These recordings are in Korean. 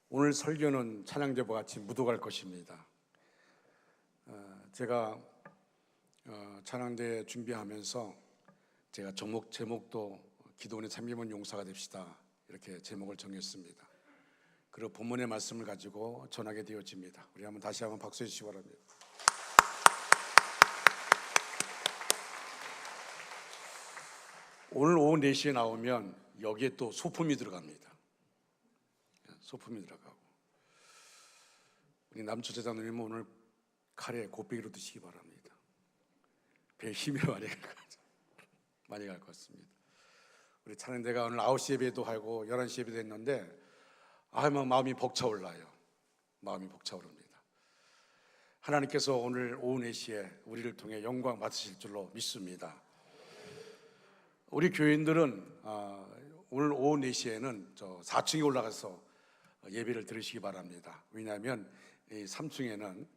오늘 설교는 찬양제와 같이 묻어갈 것입니다. 제가 찬양제 준비하면서 제가 제목도 기도원의 참기문 용사가 됩시다 이렇게 제목을 정했습니다. 그리고 본문의 말씀을 가지고 전하게 되어집니다. 우리 다시 한번 박수해 주시기 바랍니다. 오늘 오후 4시에 나오면 여기에 또 소품이 들어갑니다. 소품이 들어가고 우리 남초 제자님은 오늘 카레 곱빼기로 드시기 바랍니다. 배에 힘이 많이 갈 것 같습니다. 우리 찬양대가 오늘 9시 예배도 하고 11시 예배도 했는데 마음이 벅차올라요. 마음이 벅차오릅니다. 하나님께서 오늘 오후 4시에 우리를 통해 영광 받으실 줄로 믿습니다. 우리 교인들은 오늘 오후 4시에는 저 4층에 올라가서 예배를 들으시기 바랍니다. 왜냐하면 이 3층에는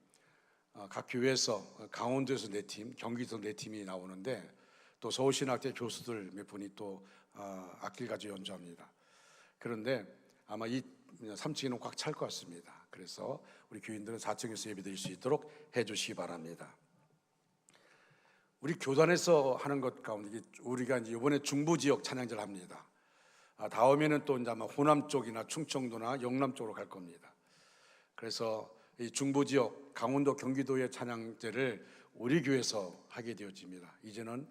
각 교회에서 강원도에서 4팀, 경기도 4팀이 나오는데 또 서울신학대 교수들 몇 분이 또 악기를 가지고 연주합니다. 그런데 아마 이 3층에는 꽉 찰 것 같습니다. 그래서 우리 교인들은 4층에서 예배 드릴 수 있도록 해주시기 바랍니다. 우리 교단에서 하는 것 가운데 우리가 이제 이번에 중부 지역 찬양제를 합니다. 다음에는 또 이제 아마 호남 쪽이나 충청도나 영남 쪽으로 갈 겁니다. 그래서 이 중부 지역 강원도 경기도의 찬양제를 우리 교회에서 하게 되어집니다. 이제는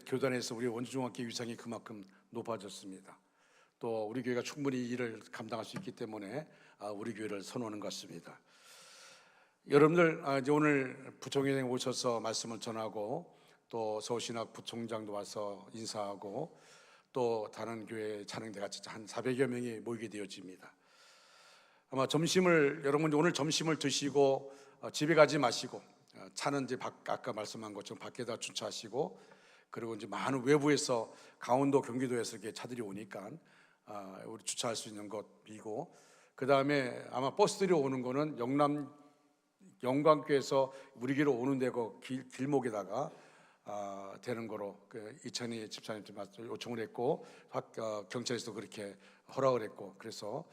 교단에서 우리 원주중학교 위상이 그만큼 높아졌습니다. 또 우리 교회가 충분히 이 일을 감당할 수 있기 때문에 우리 교회를 선호하는 것 같습니다. 여러분들 이제 오늘 부총회장님 오셔서 말씀을 전하고 또 서울신학 부총장도 와서 인사하고 또 다른 교회 찬양대 같이 한 400여 명이 모이게 되어집니다. 아마 여러분 오늘 점심을 드시고 집에 가지 마시고 차는 이제 아까 말씀한 것처럼 밖에다 주차하시고 그리고 이제 많은 외부에서 강원도 경기도에서 이렇게 차들이 오니까 우리 주차할 수 있는 곳이고 그 다음에 아마 버스들이 오는 거는 영광교에서 우리 길로 오는 데고 길목에다가 되는 거로 이천희 집사님한테 요청을 했고 경찰에서도 그렇게 허락을 했고 그래서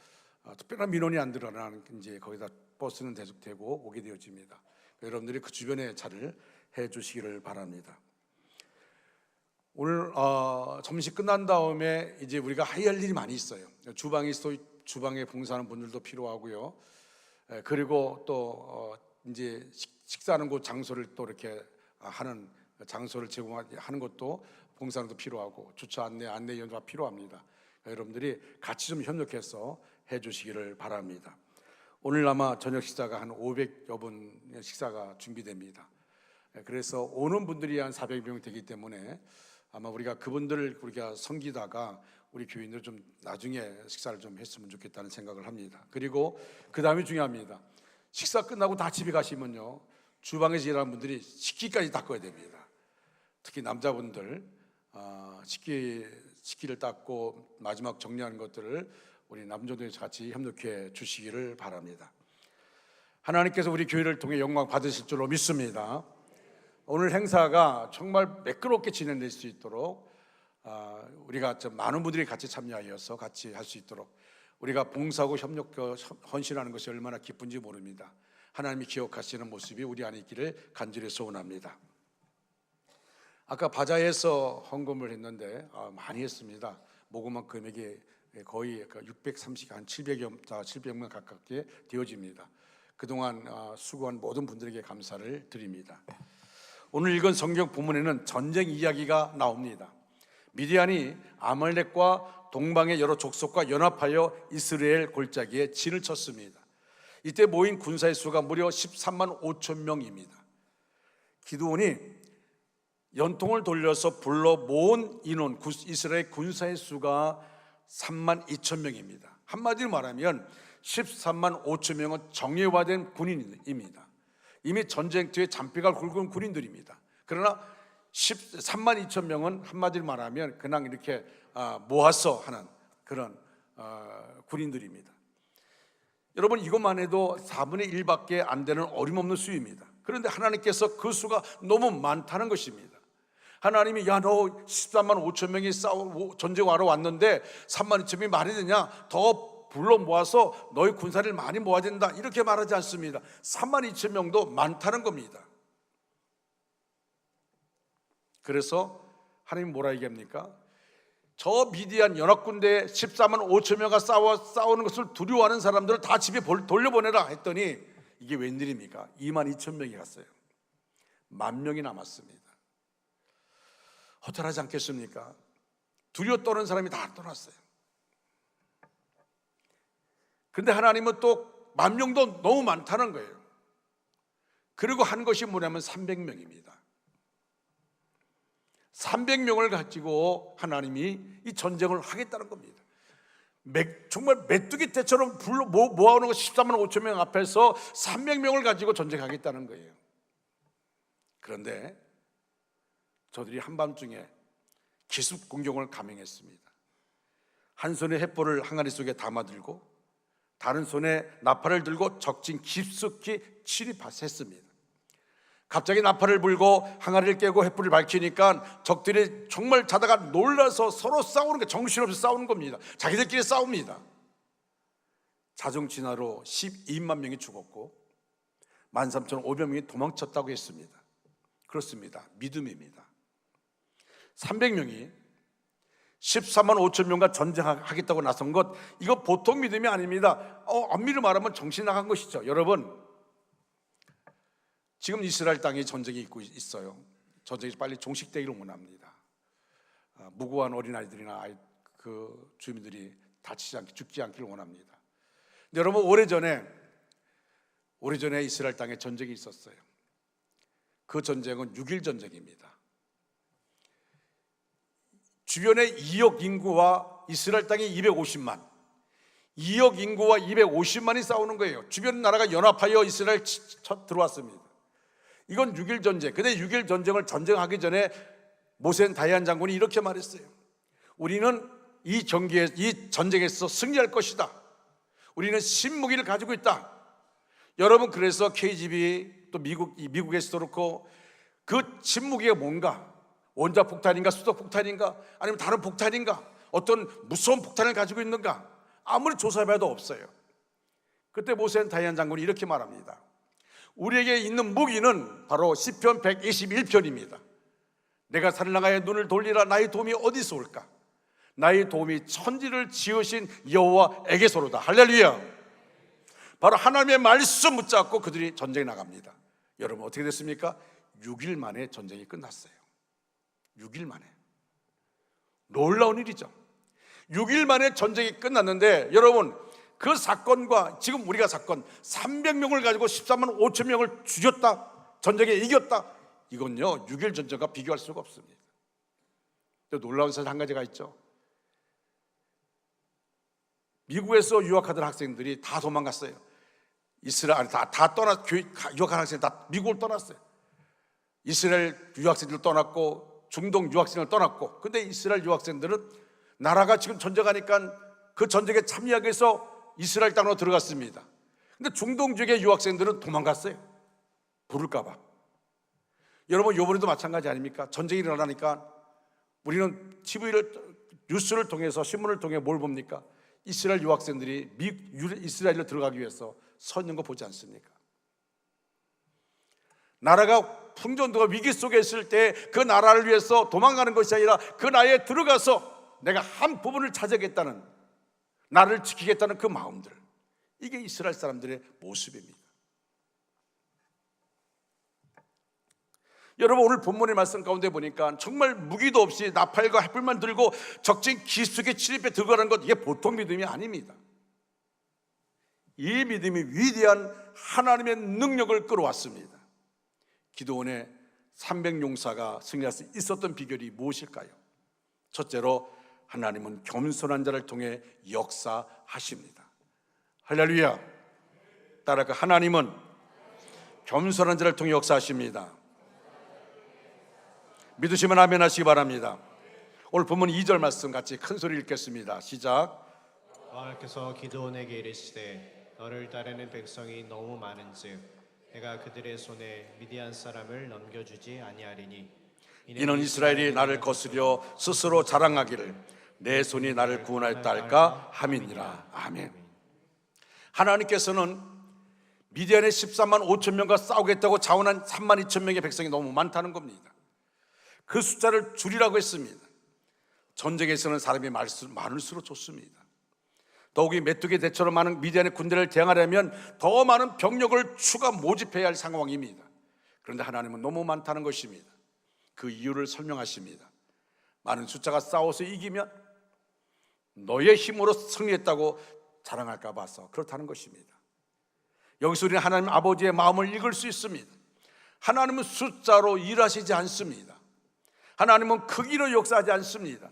특별한 민원이 안 들어가는 이제 거기다 버스는 계속되고 오게 되어집니다. 여러분들이 그 주변에 차를 해주시기를 바랍니다. 오늘 점심 끝난 다음에 이제 우리가 해야 할 일이 많이 있어요. 주방에 봉사하는 분들도 필요하고요. 그리고 또 이제 식사하는 곳 장소를 또 이렇게 하는 장소를 제공하는 것도 봉사도 필요하고 주차 안내 연수가 필요합니다. 여러분들이 같이 좀 협력해서 해주시기를 바랍니다. 오늘 아마 저녁 식사가 한 500여 분 식사가 준비됩니다. 그래서 오는 분들이 한 400명 되기 때문에 아마 우리가 그분들을 우리가 섬기다가 우리 교인들 좀 나중에 식사를 좀 했으면 좋겠다는 생각을 합니다. 그리고 그 다음이 중요합니다. 식사 끝나고 다 집에 가시면요 주방에서 일하는 분들이 식기까지 닦아야 됩니다. 특히 남자분들 식기를 닦고 마지막 정리하는 것들을 우리 남자들에서 같이 협력해 주시기를 바랍니다. 하나님께서 우리 교회를 통해 영광 받으실 줄로 믿습니다. 오늘 행사가 정말 매끄럽게 진행될 수 있도록 우리가 많은 분들이 같이 참여하여서 같이 할 수 있도록 우리가 봉사하고 헌신하는 것이 얼마나 기쁜지 모릅니다. 하나님이 기억하시는 모습이 우리 안에 있기를 간절히 소원합니다. 아까 바자회에서 헌금을 했는데 많이 했습니다. 모금한 금액이 거의 630, 한 700명 가깝게 되어집니다. 그동안 수고한 모든 분들에게 감사를 드립니다. 오늘 읽은 성경 본문에는 전쟁 이야기가 나옵니다. 미디안이 아말렉과 동방의 여러 족속과 연합하여 이스라엘 골짜기에 진을 쳤습니다. 이때 모인 군사의 수가 무려 13만 5천 명입니다. 기드온이 연통을 돌려서 불러 모은 인원 이스라엘 군사의 수가 3만 2천 명입니다. 한마디로 말하면 13만 5천 명은 정예화된 군인입니다. 이미 전쟁터에 잔뼈가 굵은 군인들입니다. 그러나 3만 2천 명은 한마디로 말하면 그냥 이렇게 모아서 하는 그런 군인들입니다. 여러분 이것만 해도 4분의 1밖에 안 되는 어림없는 수입니다. 그런데 하나님께서 그 수가 너무 많다는 것입니다. 하나님이 야, 너 14만 5천 명이 전쟁하러 왔는데 3만 2천 명이 말이 되냐? 더 불러 모아서 너희 군사를 많이 모아야 된다, 이렇게 말하지 않습니다. 3만 2천 명도 많다는 겁니다. 그래서 하나님 뭐라 얘기합니까? 저 미디안 연합군대 14만 5천 명과 싸우는 것을 두려워하는 사람들을 다 집에 돌려보내라 했더니 이게 웬일입니까? 2만 2천 명이 갔어요. 10,000명이 남았습니다. 허탈하지 않겠습니까? 두려워 떠는 사람이 다 떠났어요. 근데 하나님은 또 10,000명도 너무 많다는 거예요. 그리고 한 것이 뭐냐면 300명입니다. 300명을 가지고 하나님이 이 전쟁을 하겠다는 겁니다. 정말 메뚜기 떼처럼 모아오는 거 14만 5천 명 앞에서 300명을 가지고 전쟁하겠다는 거예요. 그런데 저들이 한밤중에 기습 공격을 감행했습니다. 한 손에 횃불을 항아리 속에 담아들고 다른 손에 나팔을 들고 적진 깊숙이 침입했습니다. 갑자기 나팔을 불고 항아리를 깨고 횃불을 밝히니까 적들이 정말 자다가 놀라서 서로 싸우는 게, 정신없이 싸우는 겁니다. 자기들끼리 싸웁니다. 자중진화로 12만 명이 죽었고 13,500명이 도망쳤다고 했습니다. 그렇습니다. 믿음입니다. 300명이 14만 5천 명과 전쟁하겠다고 나선 것, 이거 보통 믿음이 아닙니다. 엄밀히 말하면 정신 나간 것이죠. 여러분, 지금 이스라엘 땅에 전쟁이 있고 있어요. 전쟁이 빨리 종식되기를 원합니다. 무고한 어린아이들이나 그 주민들이 다치지 않게, 죽지 않기를 원합니다. 근데 여러분, 오래전에 이스라엘 땅에 전쟁이 있었어요. 그 전쟁은 6.1 전쟁입니다. 주변에 2억 인구와 이스라엘 땅에 250만, 2억 인구와 250만이 싸우는 거예요. 주변 나라가 연합하여 이스라엘 들어왔습니다. 이건 6.1 전쟁. 근데 6.1 전쟁을 전쟁하기 전에 모세 다이안 장군이 이렇게 말했어요. 우리는 이 전쟁에서 승리할 것이다. 우리는 신무기를 가지고 있다. 여러분, 그래서 KGB 또 미국에서도 그렇고 그 신무기가 뭔가? 원자폭탄인가, 수소폭탄인가, 아니면 다른 폭탄인가, 어떤 무서운 폭탄을 가지고 있는가? 아무리 조사해봐도 없어요. 그때 모세 다이안 장군이 이렇게 말합니다. 우리에게 있는 무기는 바로 시편 121편입니다. 내가 살나가에 눈을 돌리라. 나의 도움이 어디서 올까? 나의 도움이 천지를 지으신 여호와에게서로다. 할렐루야. 바로 하나님의 말씀 붙잡고 그들이 전쟁에 나갑니다. 여러분, 어떻게 됐습니까? 6일 만에 전쟁이 끝났어요. 6일 만에. 놀라운 일이죠. 6일 만에 전쟁이 끝났는데, 여러분, 그 사건과 지금 우리가 사건 300명을 가지고 14만 5천 명을 죽였다, 전쟁에 이겼다, 이건요 6.1 전쟁과 비교할 수가 없습니다. 놀라운 사실 한 가지가 있죠. 미국에서 유학하던 학생들이 다 도망갔어요. 이스라엘 다 유학한 학생들 다 미국을 떠났어요. 이스라엘 유학생들 떠났고 중동 유학생을 떠났고, 근데 이스라엘 유학생들은 나라가 지금 전쟁하니까 그 전쟁에 참여하기 위해서 이스라엘 땅으로 들어갔습니다. 근데 중동 지역의 유학생들은 도망갔어요. 부를까봐. 여러분, 요번에도 마찬가지 아닙니까? 전쟁이 일어나니까 우리는 뉴스를 통해서, 신문을 통해 뭘 봅니까? 이스라엘 유학생들이 이스라엘로 들어가기 위해서 서 있는 거 보지 않습니까? 나라가 풍전도가 위기 속에 있을 때 그 나라를 위해서 도망가는 것이 아니라 그 나라에 들어가서 내가 한 부분을 차지하겠다는, 나를 지키겠다는 그 마음들, 이게 이스라엘 사람들의 모습입니다. 여러분, 오늘 본문의 말씀 가운데 보니까 정말 무기도 없이 나팔과 횃불만 들고 적진 깊숙이 침입해 들어가는 것, 이게 보통 믿음이 아닙니다. 이 믿음이 위대한 하나님의 능력을 끌어왔습니다. 기드온의 300용사가 승리할 수 있었던 비결이 무엇일까요? 첫째로, 하나님은 겸손한 자를 통해 역사하십니다. 할렐루야. 따라가, 하나님은 겸손한 자를 통해 역사하십니다. 믿으시면 아멘 하시기 바랍니다. 오늘 본문 2절 말씀 같이 큰 소리 읽겠습니다. 시작. 여호와께서 기드온에게 이르시되 너를 따르는 백성이 너무 많은즉 내가 그들의 손에 미디안 사람을 넘겨주지 아니하리니 이는 이스라엘이 나를 거스려 스스로 자랑하기를 내 손이 나를 구원하였다 할까 함이니라. 아멘. 하나님께서는 미디안의 13만 5천 명과 싸우겠다고 자원한 3만 2천 명의 백성이 너무 많다는 겁니다. 그 숫자를 줄이라고 했습니다. 전쟁에서는 사람이 많을수록 좋습니다. 더욱이 메뚜기 대처럼 많은 미디안의 군대를 대항하려면 더 많은 병력을 추가 모집해야 할 상황입니다. 그런데 하나님은 너무 많다는 것입니다. 그 이유를 설명하십니다. 많은 숫자가 싸워서 이기면 너의 힘으로 승리했다고 자랑할까 봐서 그렇다는 것입니다. 여기서 우리는 하나님 아버지의 마음을 읽을 수 있습니다. 하나님은 숫자로 일하시지 않습니다. 하나님은 크기로 역사하지 않습니다.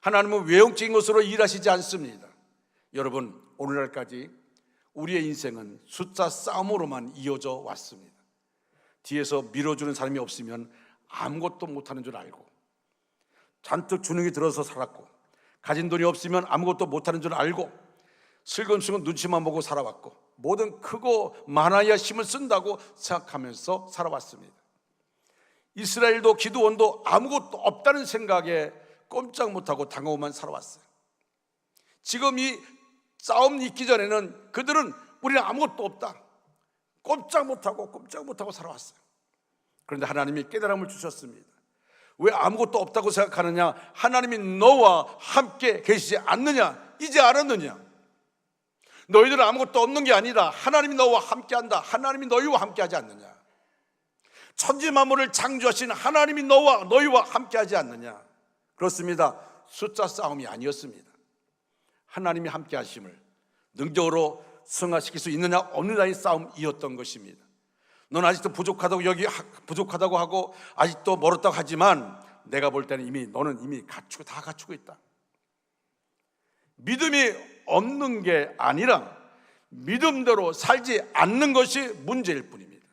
하나님은 외형적인 것으로 일하시지 않습니다. 여러분, 오늘날까지 우리의 인생은 숫자 싸움으로만 이어져 왔습니다. 뒤에서 밀어주는 사람이 없으면 아무것도 못하는 줄 알고, 잔뜩 주눅이 들어서 살았고, 가진 돈이 없으면 아무것도 못하는 줄 알고, 슬금슬금 눈치만 보고 살아왔고, 뭐든 크고 많아야 힘을 쓴다고 생각하면서 살아왔습니다. 이스라엘도 기드온도 아무것도 없다는 생각에 꼼짝 못하고 당하고만 살아왔어요. 지금 이 싸움 있기 전에는 그들은 우리는 아무것도 없다, 꼼짝 못하고 살아왔어요. 그런데 하나님이 깨달음을 주셨습니다. 왜 아무것도 없다고 생각하느냐? 하나님이 너와 함께 계시지 않느냐? 이제 알았느냐? 너희들은 아무것도 없는 게 아니라 하나님이 너와 함께한다. 하나님이 너희와 함께하지 않느냐? 천지 만물을 창조하신 하나님이 너희와 함께하지 않느냐? 그렇습니다. 숫자 싸움이 아니었습니다. 하나님이 함께하심을 능력으로 승화시킬 수 있느냐 없느냐의 싸움이었던 것입니다. 넌 아직도 부족하다고 여기 부족하다고 하고 아직도 멀었다고 하지만 내가 볼 때는 너는 이미 다 갖추고 있다. 믿음이 없는 게 아니라 믿음대로 살지 않는 것이 문제일 뿐입니다.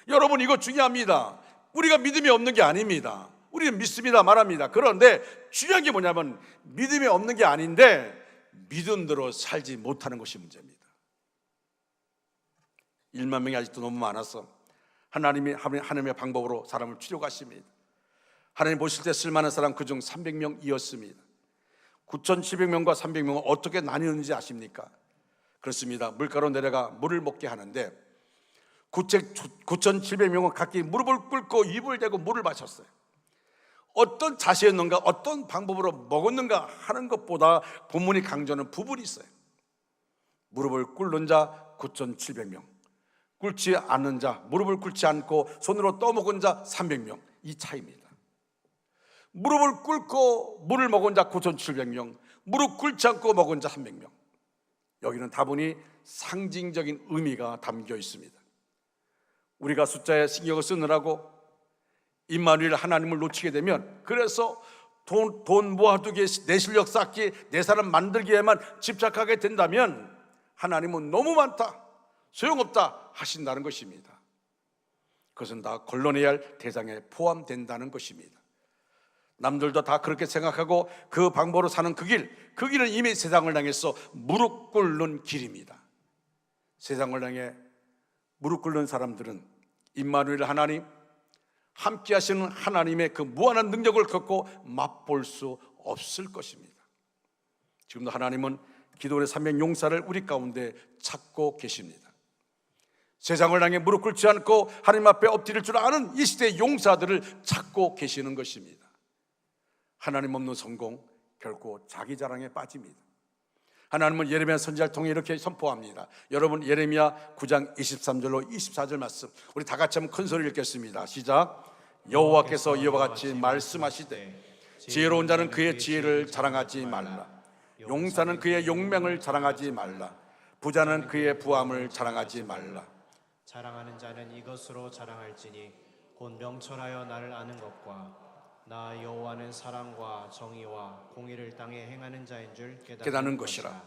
여러분, 이거 중요합니다. 우리가 믿음이 없는 게 아닙니다. 우리는 믿습니다 말합니다. 그런데 중요한 게 뭐냐면 믿음이 없는 게 아닌데 믿음대로 살지 못하는 것이 문제입니다. 1만 명이 아직도 너무 많아서 하나님의 방법으로 사람을 추려가십니다. 하나님 보실 때 쓸만한 사람 그중 300명이었습니다. 9,700명과 300명은 어떻게 나뉘는지 아십니까? 그렇습니다. 물가로 내려가 물을 먹게 하는데 9,700명은 각기 무릎을 꿇고 입을 대고 물을 마셨어요. 어떤 자세였는가, 어떤 방법으로 먹었는가 하는 것보다 본문이 강조하는 부분이 있어요. 무릎을 꿇는 자 9,700명, 꿇지 않는 자, 무릎을 꿇지 않고 손으로 떠먹은 자 300명, 이 차이입니다. 무릎을 꿇고 물을 먹은 자 9,700명, 무릎 꿇지 않고 먹은 자 300명. 여기는 다분히 상징적인 의미가 담겨 있습니다. 우리가 숫자에 신경을 쓰느라고 임마누엘 하나님을 놓치게 되면, 그래서 돈 모아두기, 내 실력 쌓기, 내 사람 만들기에만 집착하게 된다면 하나님은 너무 많다, 소용없다 하신다는 것입니다. 그것은 다 걸러내야 할 대상에 포함된다는 것입니다. 남들도 다 그렇게 생각하고 그 방법으로 사는 그 길은 이미 세상을 향해서 무릎 꿇는 길입니다. 세상을 향해 무릎 꿇는 사람들은 임마누엘 하나님, 함께 하시는 하나님의 그 무한한 능력을 겪고 맛볼 수 없을 것입니다. 지금도 하나님은 기도의 300 용사를 우리 가운데 찾고 계십니다. 세상을 향해 무릎 꿇지 않고 하나님 앞에 엎드릴 줄 아는 이 시대의 용사들을 찾고 계시는 것입니다. 하나님 없는 성공, 결코 자기 자랑에 빠집니다. 하나님은 예레미야 선지자를 통해 이렇게 선포합니다. 여러분, 예레미야 9장 23절로 24절 말씀 우리 다 같이 한번 큰 소리 읽겠습니다. 시작. 여호와께서 이와 같이 말씀하시되 지혜로운 자는 그의 지혜를 자랑하지 말라. 용사는 그의 용맹을 자랑하지 말라. 부자는 그의 부함을 자랑하지 말라. 자랑하는 자는 이것으로 자랑할지니 곧 명철하여 나를 아는 것과 나 여호와는 사랑과 정의와 공의를 땅에 행하는 자인 줄 깨닫는 것이라.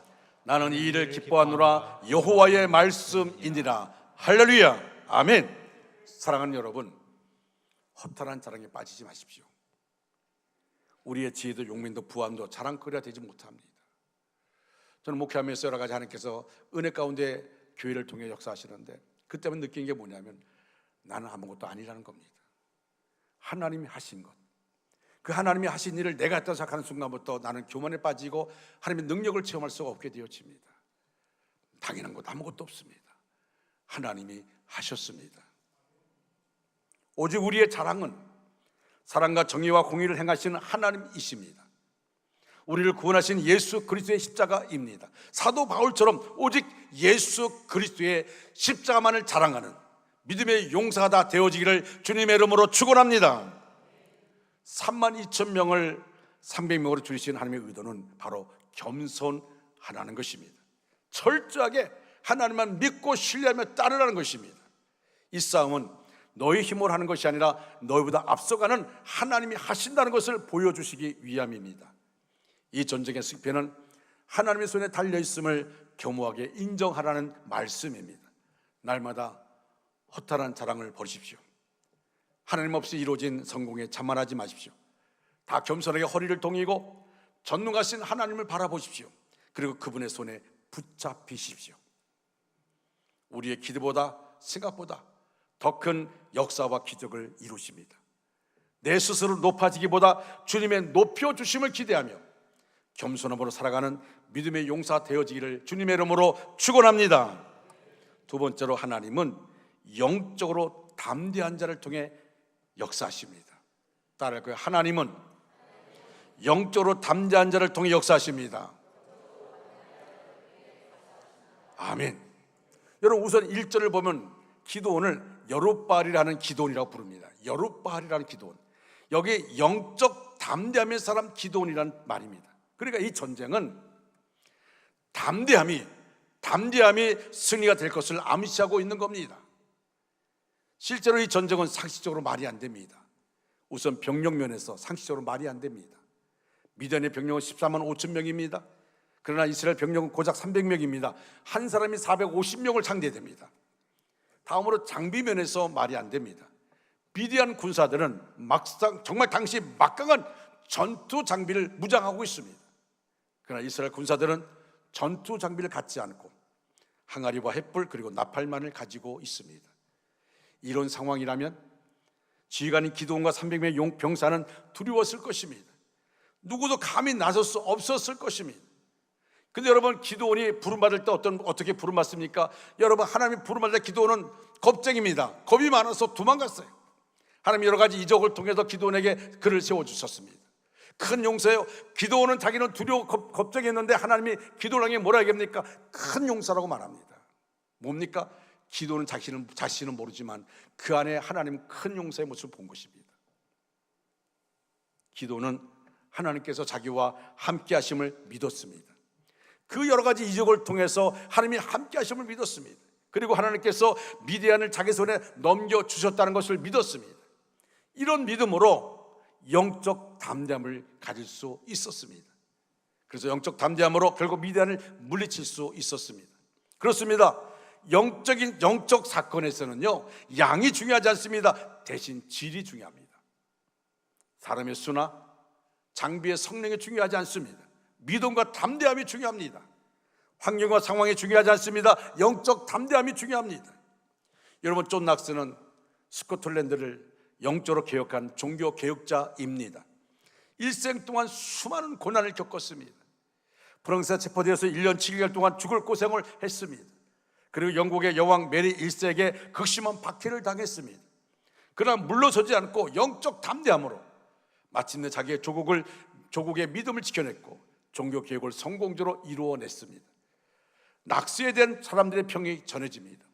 나는 이 일을 기뻐하노라. 여호와의 말씀이니라. 할렐루야. 아멘. 사랑하는 여러분, 허탈한 자랑에 빠지지 마십시오. 우리의 지혜도 용맹도 부함도 자랑거리가 되지 못합니다. 저는 목회하면서 여러 가지 하나님께서 은혜 가운데 교회를 통해 역사하시는데, 그때만 느낀 게 뭐냐면 나는 아무것도 아니라는 겁니다. 하나님이 하신 것, 그 하나님이 하신 일을 내가 했다고 생각하는 순간부터 나는 교만에 빠지고 하나님의 능력을 체험할 수가 없게 되어집니다. 당연한 것 아무것도 없습니다. 하나님이 하셨습니다. 오직 우리의 자랑은 사랑과 정의와 공의를 행하시는 하나님이십니다. 우리를 구원하신 예수 그리스도의 십자가입니다. 사도 바울처럼 오직 예수 그리스도의 십자가만을 자랑하는 믿음의 용사가 다 되어지기를 주님의 이름으로 축원합니다. 32,000명을 300명으로 줄이신 하나님의 의도는 바로 겸손하라는 것입니다. 철저하게 하나님만 믿고 신뢰하며 따르라는 것입니다. 이 싸움은 너희 힘으로 하는 것이 아니라 너희보다 앞서가는 하나님이 하신다는 것을 보여주시기 위함입니다. 이 전쟁의 승패는 하나님의 손에 달려있음을 겸허하게 인정하라는 말씀입니다. 날마다 허탈한 자랑을 버리십시오. 하나님 없이 이루어진 성공에 자만하지 마십시오. 다 겸손하게 허리를 동이고 전능하신 하나님을 바라보십시오. 그리고 그분의 손에 붙잡히십시오. 우리의 기도보다 생각보다 더 큰 역사와 기적을 이루십니다. 내 스스로 높아지기보다 주님의 높여주심을 기대하며 겸손함으로 살아가는 믿음의 용사 되어지기를 주님의 이름으로 축원합니다. 두 번째로 하나님은 영적으로 담대한 자를 통해 역사하십니다. 따라할 거예요. 하나님은 영적으로 담대한 자를 통해 역사하십니다. 아멘. 여러분 우선 1절을 보면 기도원을 여룻바알이라는 기도원이라고 부릅니다. 여룻바알이라는 기도원. 여기 영적 담대함의 사람 기도원이라는 말입니다. 그러니까 이 전쟁은 담대함이 승리가 될 것을 암시하고 있는 겁니다. 실제로 이 전쟁은 상식적으로 말이 안 됩니다. 우선 병력 면에서 상식적으로 말이 안 됩니다. 미디안의 병력은 14만 5천 명입니다. 그러나 이스라엘 병력은 고작 300명입니다. 한 사람이 450명을 상대됩니다. 다음으로 장비 면에서 말이 안 됩니다. 미디안 군사들은 막상 정말 당시 막강한 전투 장비를 무장하고 있습니다. 그러나 이스라엘 군사들은 전투 장비를 갖지 않고 항아리와 횃불 그리고 나팔만을 가지고 있습니다. 이런 상황이라면 지휘관인 기드온과 300명의 병사는 두려웠을 것입니다. 누구도 감히 나설 수 없었을 것입니다. 근데 여러분 기드온이 부름받을 때 어떻게 부름받습니까? 여러분 하나님이 부름받을 때 기드온은 겁쟁입니다. 겁이 많아서 도망갔어요. 하나님 여러 가지 이적을 통해서 기드온에게 그를 세워주셨습니다. 큰 용사예요. 기드온은 자기는 두려워 겁쟁했는데 하나님이 기드온에게 뭐라 얘기합니까? 큰 용사라고 말합니다. 뭡니까? 기드온은 자신은 모르지만 그 안에 하나님 큰 용사의 모습을 본 것입니다. 기드온은 하나님께서 자기와 함께 하심을 믿었습니다. 그 여러 가지 이적을 통해서 하나님이 함께 하심을 믿었습니다. 그리고 하나님께서 미디안을 자기 손에 넘겨주셨다는 것을 믿었습니다. 이런 믿음으로 영적 담대함을 가질 수 있었습니다. 그래서 영적 담대함으로 결국 미디안을 물리칠 수 있었습니다. 그렇습니다. 영적 사건에서는요 양이 중요하지 않습니다. 대신 질이 중요합니다. 사람의 수나 장비의 성능이 중요하지 않습니다. 믿음과 담대함이 중요합니다. 환경과 상황이 중요하지 않습니다. 영적 담대함이 중요합니다. 여러분 존 낙스는 스코틀랜드를 영적으로 개혁한 종교 개혁자입니다. 일생 동안 수많은 고난을 겪었습니다. 프랑스에 체포되어서 1년 7개월 동안 죽을 고생을 했습니다. 그리고 영국의 여왕 메리 1세에게 극심한 박해를 당했습니다. 그러나 물러서지 않고 영적 담대함으로 마침내 자기의 조국의 믿음을 지켜냈고 종교 개혁을 성공적으로 이루어냈습니다. 낙스에 대한 사람들의 평이 전해집니다.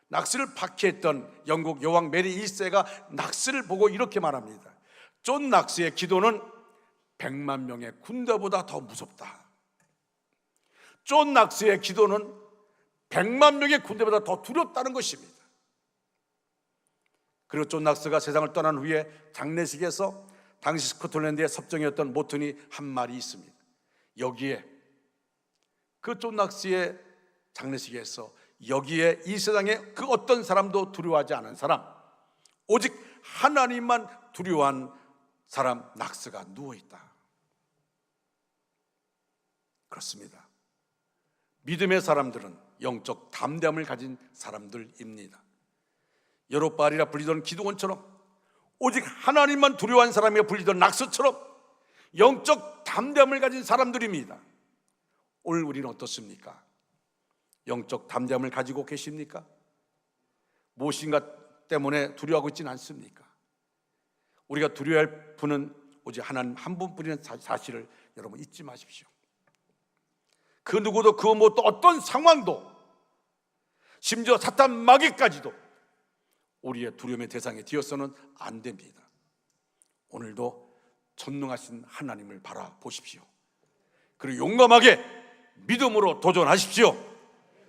낙스를 박해했던 영국 여왕 메리 1세가 낙스를 보고 이렇게 말합니다. 존 낙스의 기도는 100만 명의 군대보다 더 무섭다. 존 낙스의 기도는 100만 명의 군대보다 더 두렵다는 것입니다. 그리고 존 낙스가 세상을 떠난 후에 장례식에서 당시 스코틀랜드의 섭정이었던 모튼이 한 말이 있습니다. 여기에 그 존 낙스의 장례식에서 여기에 이 세상에 그 어떤 사람도 두려워하지 않은 사람, 오직 하나님만 두려워한 사람 낙스가 누워있다. 그렇습니다. 믿음의 사람들은 영적 담대함을 가진 사람들입니다. 여룻바알이라 불리던 기드온처럼 오직 하나님만 두려워하는 사람이 불리던 낙서처럼 영적 담대함을 가진 사람들입니다. 오늘 우리는 어떻습니까? 영적 담대함을 가지고 계십니까? 무엇인가 때문에 두려워하고 있지는 않습니까? 우리가 두려워할 분은 오직 하나님 한 분뿐이라는 사실을 여러분 잊지 마십시오. 그 누구도 그 무엇도 어떤 상황도 심지어 사탄 마귀까지도 우리의 두려움의 대상이 되어서는 안 됩니다. 오늘도 전능하신 하나님을 바라보십시오. 그리고 용감하게 믿음으로 도전하십시오.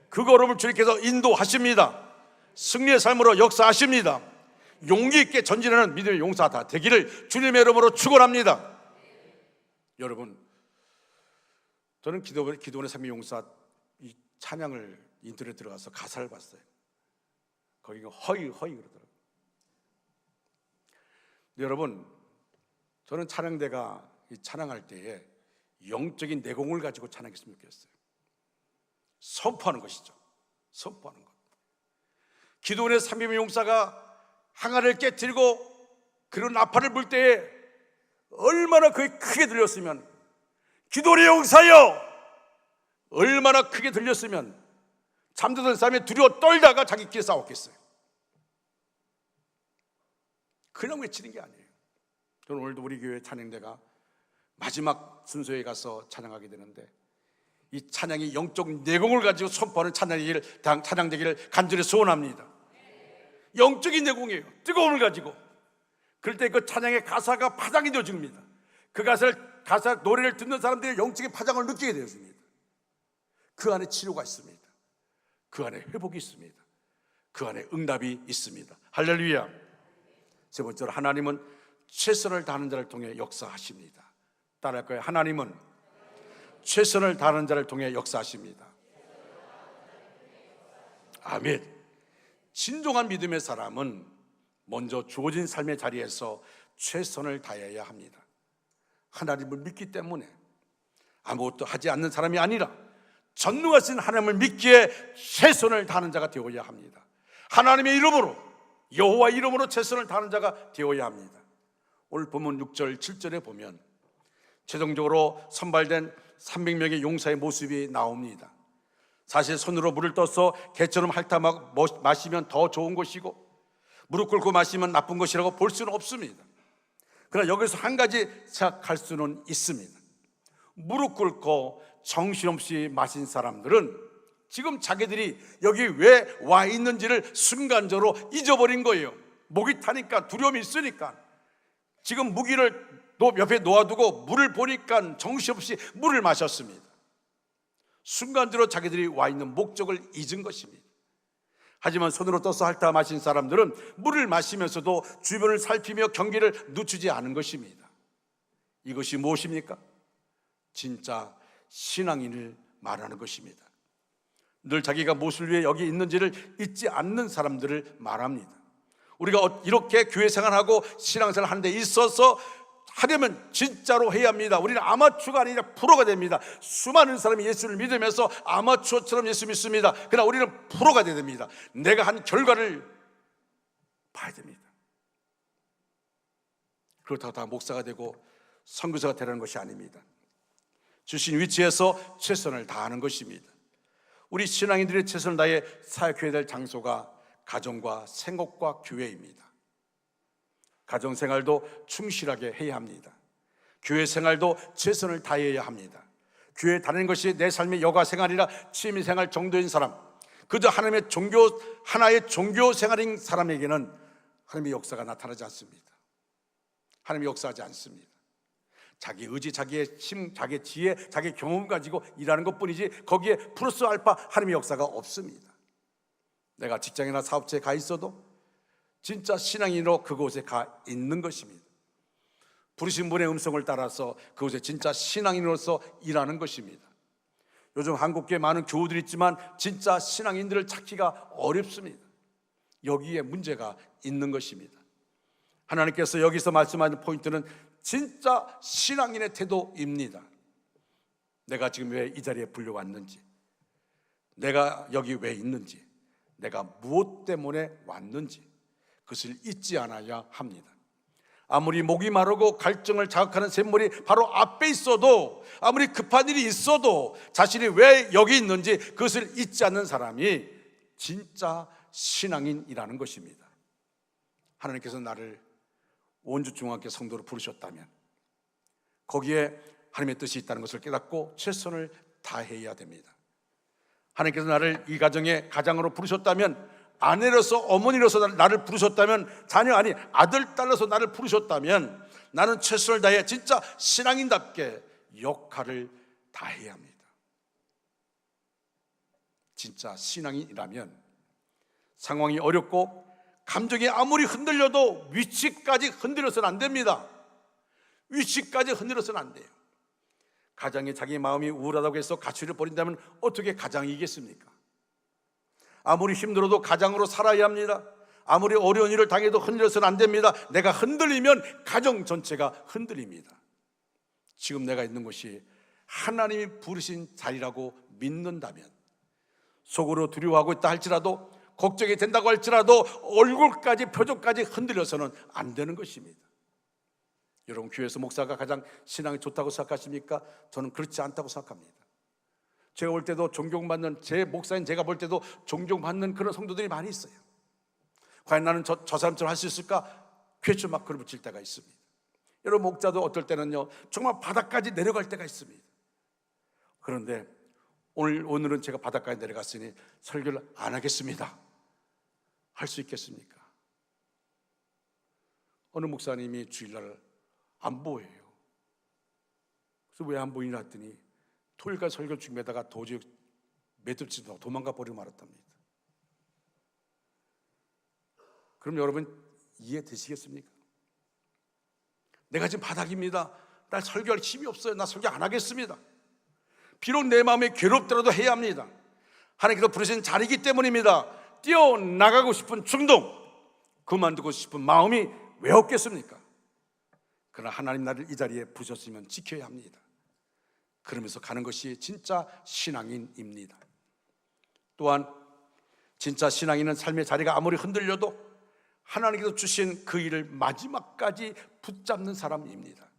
그 걸음을 주님께서 인도하십니다. 승리의 삶으로 역사하십니다. 용기 있게 전진하는 믿음의 용사 다 되기를 주님의 이름으로 축원합니다. 여러분, 저는 기도원의 삶의 용사 이 찬양을 인터넷에 들어가서 가사를 봤어요. 거기가 허이 그러더라고요. 여러분, 저는 찬양대가 찬양할 때에 영적인 내공을 가지고 찬양했으면 좋겠어요. 선포하는 것이죠. 선포하는 것. 기도원의 삼위의 용사가 항아리를 깨뜨리고 그런 나팔을 불 때에 얼마나 그게 크게 들렸으면, 기도원의 용사여! 얼마나 크게 들렸으면 잠들던 사람이 두려워 떨다가 자기끼리 싸웠겠어요. 그냥 외치는 게 아니에요. 저는 오늘도 우리 교회 찬양대가 마지막 순서에 가서 찬양하게 되는데 이 찬양이 영적 내공을 가지고 선포하는 찬양되기를 간절히 소원합니다. 영적인 내공이에요. 뜨거움을 가지고. 그럴 때 그 찬양의 가사가 파장이 되어집니다. 그 가사 노래를 듣는 사람들이 영적인 파장을 느끼게 되었습니다. 그 안에 치료가 있습니다. 그 안에 회복이 있습니다. 그 안에 응답이 있습니다. 할렐루야. 세 번째로, 하나님은 최선을 다하는 자를 통해 역사하십니다. 따라할 거예요. 하나님은 최선을 다하는 자를 통해 역사하십니다. 아멘. 진정한 믿음의 사람은 먼저 주어진 삶의 자리에서 최선을 다해야 합니다. 하나님을 믿기 때문에 아무것도 하지 않는 사람이 아니라 전능하신 하나님을 믿기에 최선을 다하는 자가 되어야 합니다. 하나님의 이름으로, 여호와 이름으로 최선을 다하는 자가 되어야 합니다. 오늘 본문 6절 7절에 보면 최종적으로 선발된 300명의 용사의 모습이 나옵니다. 사실 손으로 물을 떠서 개처럼 핥아 마시면 더 좋은 것이고 무릎 꿇고 마시면 나쁜 것이라고 볼 수는 없습니다. 그러나 여기서 한 가지 생각할 수는 있습니다. 무릎 꿇고 정신없이 마신 사람들은 지금 자기들이 여기 왜 와 있는지를 순간적으로 잊어버린 거예요. 목이 타니까, 두려움이 있으니까. 지금 무기를 옆에 놓아두고 물을 보니까 정신없이 물을 마셨습니다. 순간적으로 자기들이 와 있는 목적을 잊은 것입니다. 하지만 손으로 떠서 핥아 마신 사람들은 물을 마시면서도 주변을 살피며 경계를 늦추지 않은 것입니다. 이것이 무엇입니까? 진짜 신앙인을 말하는 것입니다. 늘 자기가 무엇을 위해 여기 있는지를 잊지 않는 사람들을 말합니다. 우리가 이렇게 교회 생활하고 신앙생활 하는 데 있어서 하려면 진짜로 해야 합니다. 우리는 아마추어가 아니라 프로가 됩니다. 수많은 사람이 예수를 믿으면서 아마추어처럼 예수 믿습니다. 그러나 우리는 프로가 돼야 됩니다. 내가 한 결과를 봐야 됩니다. 그렇다고 다 목사가 되고 선교사가 되라는 것이 아닙니다. 주신 위치에서 최선을 다하는 것입니다. 우리 신앙인들의 최선을 다해 사역해야 될 장소가 가정과 생업과 교회입니다. 가정생활도 충실하게 해야 합니다. 교회 생활도 최선을 다해야 합니다. 교회 다니는 것이 내 삶의 여가생활이나 취미생활 정도인 사람, 그저 하나의 종교 생활인 사람에게는 하나님의 역사가 나타나지 않습니다. 하나님이 역사하지 않습니다. 자기 의지, 자기의 힘, 자기의 지혜, 자기의 경험 가지고 일하는 것뿐이지 거기에 플러스 알파 하나님의 역사가 없습니다. 내가 직장이나 사업체에 가 있어도 진짜 신앙인으로 그곳에 가 있는 것입니다. 부르신 분의 음성을 따라서 그곳에 진짜 신앙인으로서 일하는 것입니다. 요즘 한국교회에 많은 교우들이 있지만 진짜 신앙인들을 찾기가 어렵습니다. 여기에 문제가 있는 것입니다. 하나님께서 여기서 말씀하는 포인트는 진짜 신앙인의 태도입니다. 내가 지금 왜 이 자리에 불려왔는지, 내가 여기 왜 있는지, 내가 무엇 때문에 왔는지 그것을 잊지 않아야 합니다. 아무리 목이 마르고 갈증을 자극하는 샘물이 바로 앞에 있어도, 아무리 급한 일이 있어도 자신이 왜 여기 있는지 그것을 잊지 않는 사람이 진짜 신앙인이라는 것입니다. 하나님께서 나를 원주중앙교 성도로 부르셨다면 거기에 하나님의 뜻이 있다는 것을 깨닫고 최선을 다해야 됩니다. 하나님께서 나를 이 가정의 가장으로 부르셨다면, 아내로서 어머니로서 나를 부르셨다면, 자녀 아니 아들 딸로서 나를 부르셨다면 나는 최선을 다해 진짜 신앙인답게 역할을 다해야 합니다. 진짜 신앙인이라면 상황이 어렵고 감정이 아무리 흔들려도 위치까지 흔들려서는 안 됩니다. 위치까지 흔들려서는 안 돼요. 가장이 자기 마음이 우울하다고 해서 가출을 벌인다면 어떻게 가장이 이겠습니까? 아무리 힘들어도 가장으로 살아야 합니다. 아무리 어려운 일을 당해도 흔들려서는 안 됩니다. 내가 흔들리면 가정 전체가 흔들립니다. 지금 내가 있는 곳이 하나님이 부르신 자리라고 믿는다면, 속으로 두려워하고 있다 할지라도, 걱정이 된다고 할지라도 얼굴까지 표정까지 흔들려서는 안 되는 것입니다. 여러분, 교회에서 목사가 가장 신앙이 좋다고 생각하십니까? 저는 그렇지 않다고 생각합니다. 제가 볼 때도 존경받는, 제 목사인 제가 볼 때도 존경받는 그런 성도들이 많이 있어요. 과연 나는 저 사람처럼 할 수 있을까? 퀘스천 마크를 붙일 때가 있습니다. 여러분, 목자도 어떨 때는요 정말 바닥까지 내려갈 때가 있습니다. 그런데 오늘은 제가 바닥까지 내려갔으니 설교를 안 하겠습니다. 할 수 있겠습니까? 어느 목사님이 주일날 안 보여요. 그래서 왜 안 보이나 했더니 토요일까지 설교 중에다가 도저히 매듭지도 도망가 버리고 말았답니다. 그럼 여러분 이해되시겠습니까? 내가 지금 바닥입니다. 나 설교할 힘이 없어요. 나 설교 안 하겠습니다. 비록 내 마음이 괴롭더라도 해야 합니다. 하나님께서 부르신 자리이기 때문입니다. 뛰어나가고 싶은 충동, 그만두고 싶은 마음이 왜 없겠습니까? 그러나 하나님 나를 이 자리에 부르셨으면 지켜야 합니다. 그러면서 가는 것이 진짜 신앙인입니다. 또한 진짜 신앙인은 삶의 자리가 아무리 흔들려도 하나님께서 주신 그 일을 마지막까지 붙잡는 사람입니다.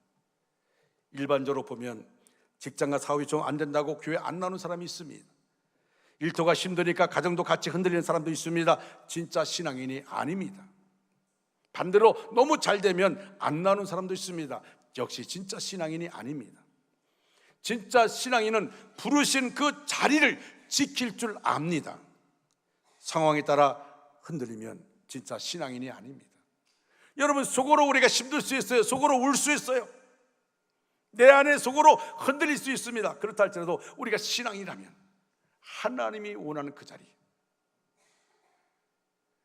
일반적으로 보면 직장과 사업이 좀 안 된다고 교회 안 나오는 사람이 있습니다. 일터가 힘드니까 가정도 같이 흔들리는 사람도 있습니다. 진짜 신앙인이 아닙니다. 반대로 너무 잘 되면 안 나오는 사람도 있습니다. 역시 진짜 신앙인이 아닙니다. 진짜 신앙인은 부르신 그 자리를 지킬 줄 압니다. 상황에 따라 흔들리면 진짜 신앙인이 아닙니다. 여러분, 속으로 우리가 힘들 수 있어요. 속으로 울 수 있어요. 내 안에 속으로 흔들릴 수 있습니다. 그렇다 할지라도 우리가 신앙이라면 하나님이 원하는 그 자리,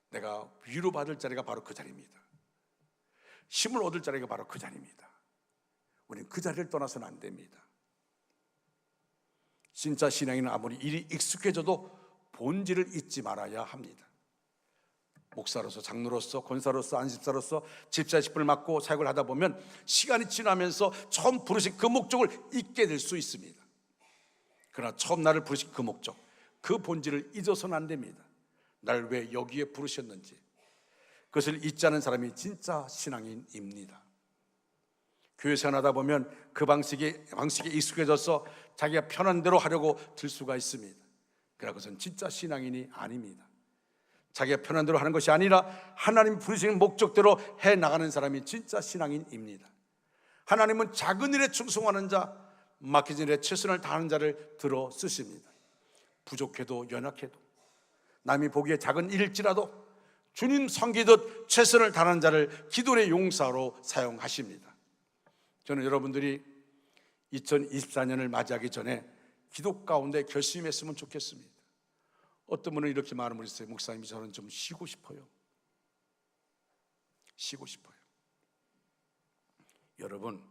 내가 위로받을 자리가 바로 그 자리입니다. 힘을 얻을 자리가 바로 그 자리입니다. 우리는 그 자리를 떠나서는 안 됩니다. 진짜 신앙인은 아무리 일이 익숙해져도 본질을 잊지 말아야 합니다. 목사로서, 장로로서, 권사로서, 안집사로서 집사 집을 맡고 사역을 하다 보면 시간이 지나면서 처음 부르신 그 목적을 잊게 될 수 있습니다. 그러나 처음 나를 부르신 그 목적, 그 본질을 잊어서는 안 됩니다. 나를 왜 여기에 부르셨는지 그것을 잊지 않은 사람이 진짜 신앙인입니다. 교회 생활하다 보면 그 방식에 익숙해져서 자기가 편한 대로 하려고 들 수가 있습니다. 그러나 그것은 진짜 신앙인이 아닙니다. 자기가 편한 대로 하는 것이 아니라 하나님 부르시는 목적대로 해나가는 사람이 진짜 신앙인입니다. 하나님은 작은 일에 충성하는 자, 맡겨진 일에 최선을 다하는 자를 들어 쓰십니다. 부족해도 연약해도 남이 보기에 작은 일일지라도 주님 섬기듯 최선을 다하는 자를 기도의 용사로 사용하십니다. 저는 여러분들이 2024년을 맞이하기 전에 기도 가운데 결심했으면 좋겠습니다. 어떤 분은 이렇게 말을 했어요. 목사님, 저는 좀 쉬고 싶어요. 쉬고 싶어요. 여러분,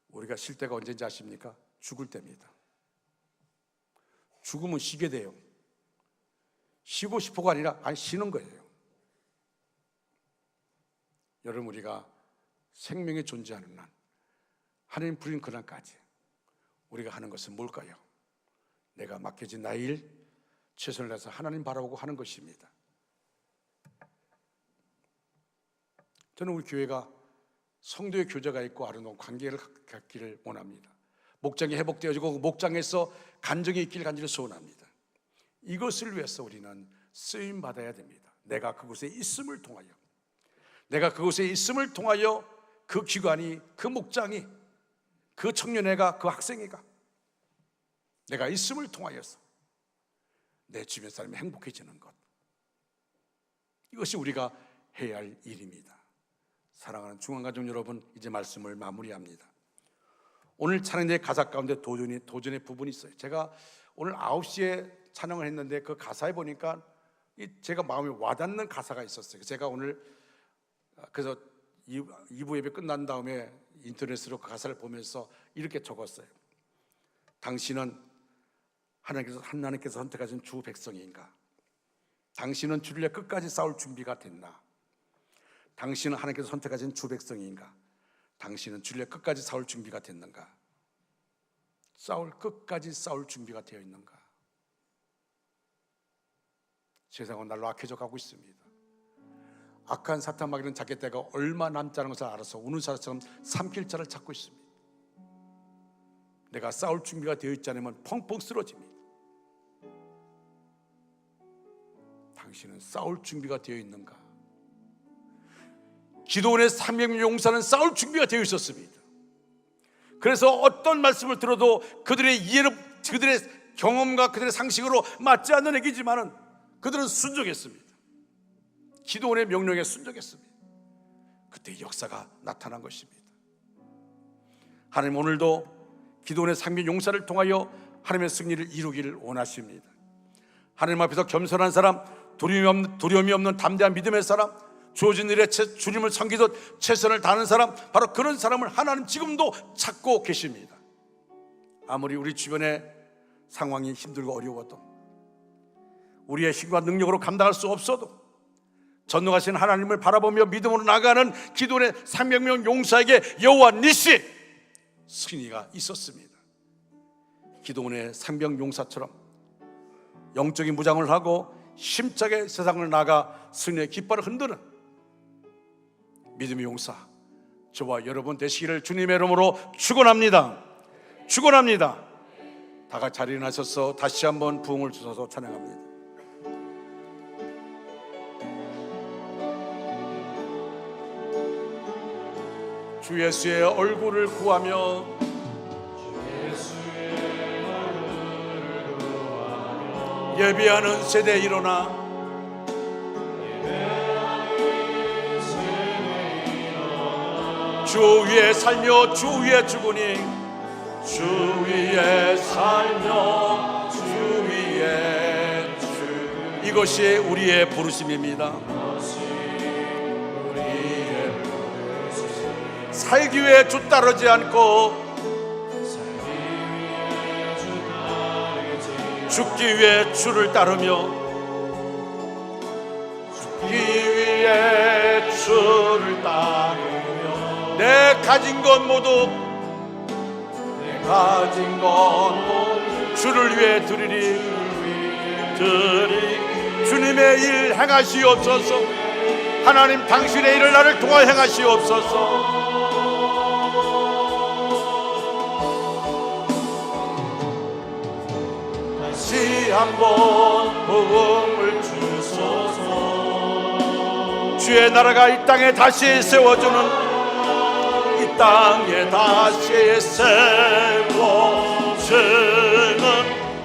우리가 쉴 때가 언제인지 아십니까? 죽을 때입니다. 죽으면 쉬게 돼요. 쉬고 싶어가 아니라 쉬는 거예요. 여러분, 우리가 생명이 존재하는 날, 하나님 부르신 그날까지 우리가 하는 것은 뭘까요? 내가 맡겨진 나의 일 최선을 다해서 하나님 바라보고 하는 것입니다. 저는 우리 교회가 성도의 교제가 있고 아름다운 관계를 갖기를 원합니다. 목장이 회복되어지고 그 목장에서 간증이 있길 간절히 소원합니다. 이것을 위해서 우리는 쓰임 받아야 됩니다. 내가 그곳에 있음을 통하여, 내가 그곳에 있음을 통하여 그 기관이, 그 목장이, 그 청년회가, 그 학생회가 내가 있음을 통하여서 내 주변 사람이 행복해지는 것, 이것이 우리가 해야 할 일입니다. 사랑하는 중앙가족 여러분, 이제 말씀을 마무리합니다. 오늘 찬양의 가사 가운데 도전의 부분이 있어요. 제가 오늘 9시에 찬양을 했는데 그 가사에 보니까 제가 마음에 와닿는 가사가 있었어요. 제가 오늘 그래서 2부 예배 끝난 다음에 인터넷으로 그 가사를 보면서 이렇게 적었어요. 당신은 하나님께서 선택하신 주 백성인가? 당신은 주를 위해 끝까지 싸울 준비가 됐나? 당신은 하나님께서 선택하신 주 백성인가? 당신은 주를 위해 끝까지 싸울 준비가 됐는가? 끝까지 싸울 준비가 되어 있는가? 세상은 날로 악해져 가고 있습니다. 악한 사탄 마귀는 자기 때가 얼마 남지 않은 것을 알아서 우는 사람처럼 삼킬 자를 찾고 있습니다. 내가 싸울 준비가 되어 있지 않으면 펑펑 쓰러집니다. 당신은 싸울 준비가 되어 있는가? 기도원의 300명 용사는 싸울 준비가 되어 있었습니다. 그래서 어떤 말씀을 들어도 그들의 이해로, 그들의 경험과 그들의 상식으로 맞지 않는 얘기지만은 그들은 순종했습니다. 기도원의 명령에 순종했습니다. 그때 역사가 나타난 것입니다. 하나님 오늘도 기도원의 300 용사를 통하여 하나님의 승리를 이루기를 원하십니다. 하나님 앞에서 겸손한 사람, 두려움이 없는 담대한 믿음의 사람, 주어진 일에 주님을 섬기듯 최선을 다하는 사람, 바로 그런 사람을 하나님 지금도 찾고 계십니다. 아무리 우리 주변의 상황이 힘들고 어려워도, 우리의 힘과 능력으로 감당할 수 없어도 전능하신 하나님을 바라보며 믿음으로 나가는 기도원의 300명 용사에게 여호와 니시 승리가 있었습니다. 기도원의 300 용사처럼 영적인 무장을 하고 힘차게 세상을 나가 승리의 깃발을 흔드는 믿음의 용사, 저와 여러분 되시기를 주님의 이름으로 축원합니다. 축원합니다. 다 같이 자리에 나셔서 다시 한번 부흥을 주셔서 찬양합니다. 주 예수의 얼굴을 구하며, 예배하는 세대에 일어나 주 위에 살며 주 위에 죽으니, 주 위에 살며 주 위에 죽으니, 이것이 우리의 부르심입니다. 살기 위해 주 따르지 않고 죽기 위해 주를 따르며, 죽기 위해 주를 따르며 내 가진 것 모두 주를 위해 드리리. 주님의 일 행하시옵소서. 하나님 당신의 일을 나를 통하여 행하시옵소서. 다시 한번 복음을 주소서. 주의 나라가 이 땅에 다시 세워주는, 이 땅에 다시 세워주는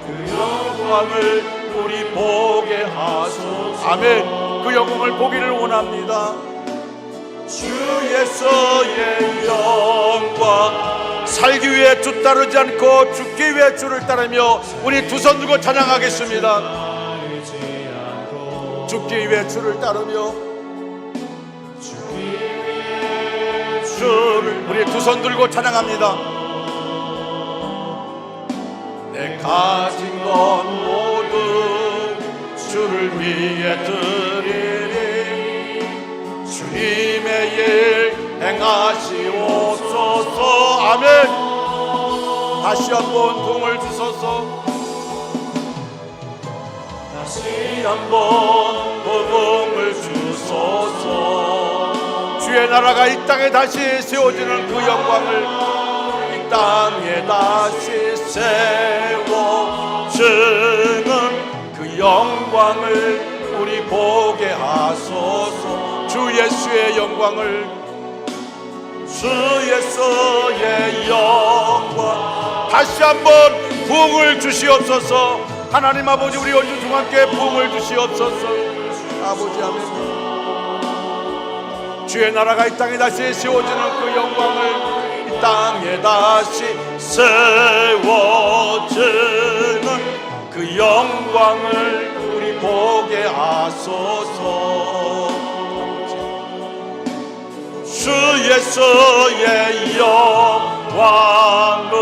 그 영광을 우리 보게 하소서. 아멘. 그 영광을 보기를 원합니다. 주 예수의 영광, 살기 위해 주 따르지 않고 죽기 위해 주를 따르며 우리 두 손 들고 찬양하겠습니다. 죽기 위해 주를 따르며 주를, 우리 두 손 들고 찬양합니다. 내 가진 것 모두 주를 위해 드리리. 주님의 일 행하시옵소서. 아멘. 다시 한번 도움을 주소서. 다시 한번 도움을 주소서. 주 주의 나라가 이 땅에 다시 세워지는 그 영광을, 이 땅에 다시 세워지는 그 영광을 우리 보게 하소서. 주 예수의 영광을, 주 예수의 영광 다시 한번 부흥을 주시옵소서. 하나님 아버지, 우리 원주 중앙교회 부흥을 주시옵소서. 아버지, 아멘. 주의 나라가 이 땅에 다시 세워지는 그 영광을, 이 땅에 다시 세워지는 그 영광을 우리 보게 하소서. 주 예수의 영광을.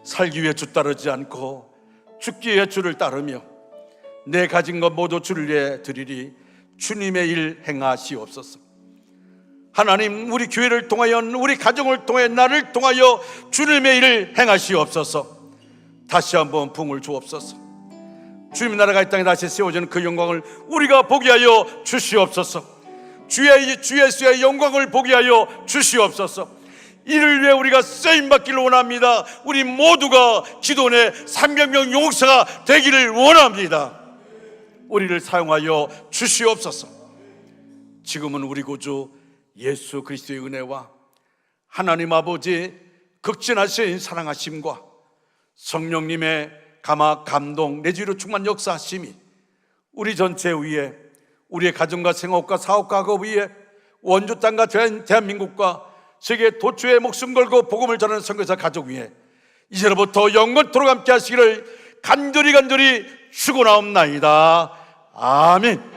살기 위해 주 따르지 않고 죽기 위해 주를 따르며 내 가진 것 모두 주를 위해 드리리. 주님의 일 행하시옵소서. 하나님, 우리 교회를 통하여, 우리 가정을 통해, 나를 통하여 주님의 일을 행하시옵소서. 다시 한번 부흥을 주옵소서. 주님의 나라가 이 땅에 다시 세워지는 그 영광을 우리가 보게 하여 주시옵소서. 주 예수의 영광을 보게 하여 주시옵소서. 이를 위해 우리가 쓰임받기를 원합니다. 우리 모두가 기도원의 300명 용사가 되기를 원합니다. 우리를 사용하여 주시옵소서. 지금은 우리 구주 예수 그리스도의 은혜와 하나님 아버지 극진하신 사랑하심과 성령님의 감동 내지로 충만 역사하심이 우리 전체 위에, 우리의 가정과 생업과 사업과 학업 위에, 원주 땅과 대한민국과 세계 도처에 목숨 걸고 복음을 전하는 선교사 가족 위에 이제로부터 영원토록 함께 하시기를 간절히 축원하옵나이다. 아멘.